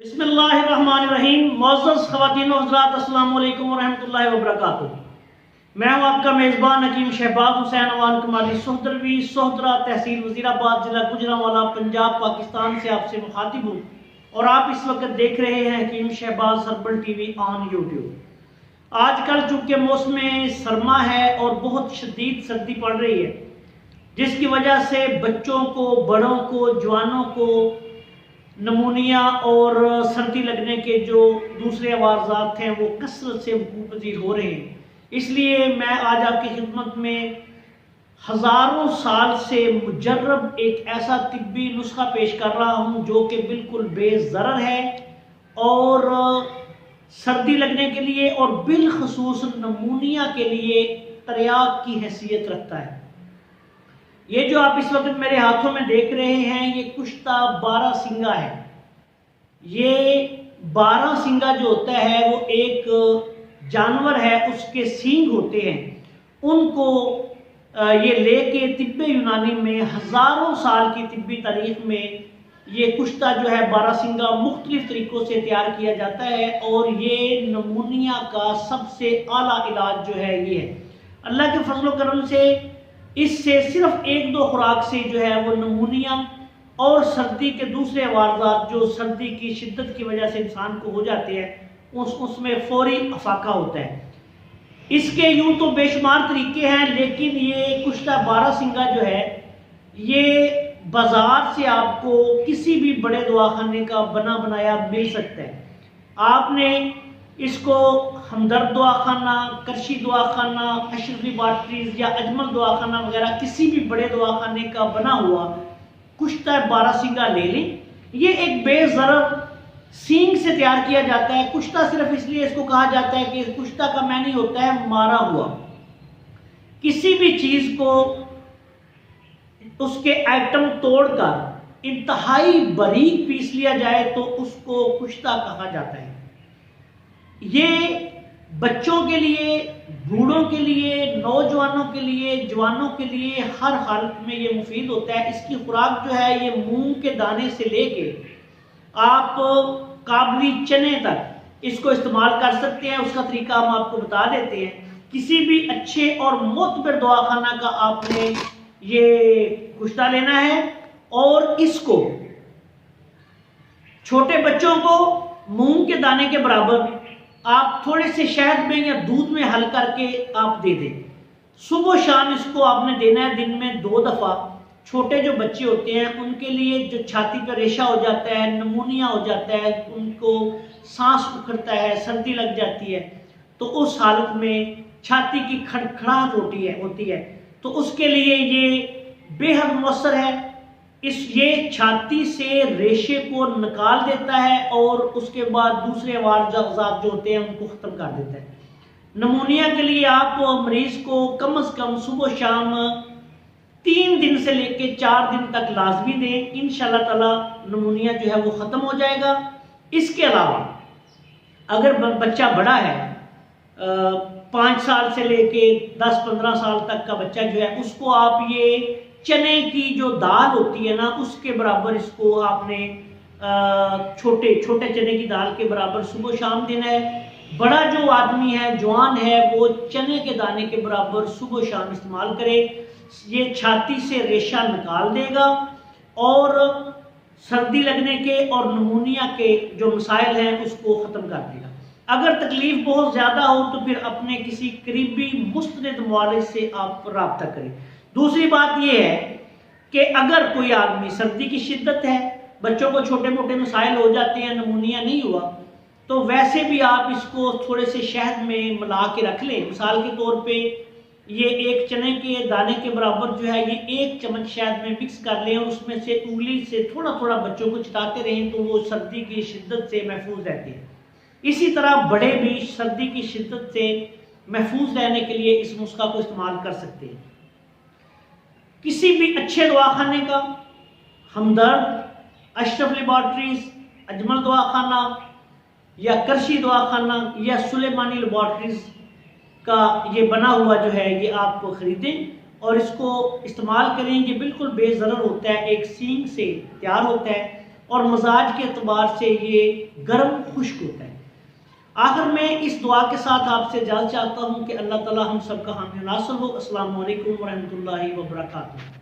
बिस्मिल्लाहिर्रहमानिर्रहीम। मोअज़्ज़ज़ ख़वातीन व हज़रात, अस्सलामु अलैकुम व रहमतुल्लाहि व बरकातुहू। मैं हूँ आपका मेज़बान हकीम शहबाज हुसैन अवान कमाली सोहदरवी सोहदरा तहसील वज़ीराबाद ज़िला गुजरांवाला पंजाब पाकिस्तान से आपसे मुखातिब हूँ और आप इस वक्त देख रहे हैं Hakim Shahbaz herbal TV on YouTube. आजकल चूँकि मौसम सरमा है और बहुत शदीद सर्दी पड़ रही है, जिसकी वजह से बच्चों को, बड़ों को, जवानों को नमूनिया और सर्दी लगने के जो दूसरे अवारजात हैं वो कसरत से वकूअ पज़ीर हो रहे हैं। इसलिए मैं आज आपकी खिदमत में हज़ारों साल से मुजर्रब एक ऐसा तिब्बी नुस्खा पेश कर रहा हूँ जो कि बिल्कुल बेज़रर है और सर्दी लगने के लिए और बिलखसूस नमूनिया के लिए तर्याक की हैसियत रखता है। ये जो आप इस वक्त मेरे हाथों में देख रहे हैं ये कुश्ता बारहसिंगा है। ये बारहसिंगा जो होता है वो एक जानवर है, उसके सींग होते हैं। उनको ये लेके तिब्बे यूनानी में हज़ारों साल की तिब्बी तारीख में ये कुश्ता जो है बारहसिंगा मुख्तलिफ तरीक़ों से तैयार किया जाता है और ये नमूनिया का सबसे आला इलाज जो है ये है। अल्लाह के फजल करम से इससे सिर्फ एक दो खुराक से जो है वो नमूनिया और सर्दी के दूसरे वारदात जो सर्दी की शिद्दत की वजह से इंसान को हो जाते हैं उसमें फौरी अफाका होता है। इसके यूँ तो बेशुमार तरीके हैं, लेकिन ये कुश्ता बारहसिंगा जो है ये बाज़ार से आपको किसी भी बड़े दवाखाने का बना बनाया मिल सकता है। आपने इसको हमदर्द दवाखाना, करशी दवाखाना, अशरफ लैबोरेटरीज या अजमल दवाखाना वगैरह किसी भी बड़े दवाखाने का बना हुआ कुश्ता बारहसिंगा ले लें। ये एक बेज़रर सींग से तैयार किया जाता है। कुश्ता सिर्फ इसलिए इसको कहा जाता है कि कुश्ता का मैनी होता है मारा हुआ। किसी भी चीज़ को उसके आइटम तोड़कर इंतहाई बारीक पीस लिया जाए तो उसको कुश्ता कहा जाता है। ये बच्चों के लिए, बूढ़ों के लिए, नौजवानों के लिए, जवानों के लिए हर हालत में ये मुफीद होता है। इसकी खुराक जो है ये मूंग के दाने से लेके आप काबली चने तक इसको इस्तेमाल कर सकते हैं। उसका तरीका हम आपको बता देते हैं। किसी भी अच्छे और मोतबर दवाखाना का आपने ये कुश्ता लेना है और इसको छोटे बच्चों को मूंग के दाने के बराबर आप थोड़े से शहद में या दूध में हल करके आप दे दें। सुबह शाम इसको आपने देना है, दिन में 2 दफ़ा। छोटे जो बच्चे होते हैं उनके लिए जो छाती पर रेशा हो जाता है, नमूनिया हो जाता है, उनको सांस उखड़ता है, सर्दी लग जाती है, तो उस हालत में छाती की खड़खड़ाहट होती है तो उसके लिए ये बेहद मौसर है। ये छाती से रेशे को निकाल देता है और उसके बाद दूसरे वारजात जो होते हैं उनको ख़त्म कर देता है। नमूनिया के लिए आप मरीज़ को कम से कम सुबह शाम 3 दिन से लेकर 4 दिन तक लाजमी दें। इंशाअल्लाह ताला नमूनिया जो है वो ख़त्म हो जाएगा। इसके अलावा अगर बच्चा बड़ा है, 5 साल से लेके 10-15 साल तक का बच्चा जो है, उसको आप ये चने की जो दाल होती है ना उसके बराबर इसको आपने छोटे चने की दाल के बराबर सुबह शाम देना है। बड़ा जो आदमी है, जवान है, वो चने के दाने के बराबर सुबह शाम इस्तेमाल करे। ये छाती से रेशा निकाल देगा और सर्दी लगने के और नमूनिया के जो मसाइल हैं उसको ख़त्म कर देगा। अगर तकलीफ़ बहुत ज़्यादा हो तो फिर अपने किसी करीबी मुस्तनद मुआलिज से आप रब्ता करें। दूसरी बात यह है कि अगर कोई आदमी, सर्दी की शिद्दत है, बच्चों को छोटे मोटे मसाइल हो जाते हैं, नमूनिया नहीं हुआ, तो वैसे भी आप इसको थोड़े से शहद में मिला के रख लें। मिसाल के तौर पे ये 1 चने के दाने के बराबर जो है ये 1 चम्मच शहद में मिक्स कर लें और उसमें से उंगली से थोड़ा थोड़ा बच्चों को चिटाते रहें तो वो सर्दी की शिद्दत से महफूज रहते हैं। इसी तरह बड़े भी सर्दी की शिद्दत से महफूज रहने के लिए इस नुस्खा को इस्तेमाल कर सकते हैं। किसी भी अच्छे दवाखाने का, हमदर्द, अशरफ लैबोरेटरीज, अजमल दवाखाना या करशी दवाखाना या सुलेमानी लैबोरेटरीज का ये बना हुआ जो है ये आप ख़रीदें और इसको इस्तेमाल करें। ये बिल्कुल बेज़रर होता है, एक सींग से तैयार होता है और मजाज के अतबार से ये गर्म खुश्क होता है। आखिर में इस दुआ के साथ आपसे इजाज़त चाहता हूँ कि अल्लाह ताला हम सबका हामी नासिर हो। अस्सलामु अलैकुम वरहमतुल्लाहि वबरकातुहू।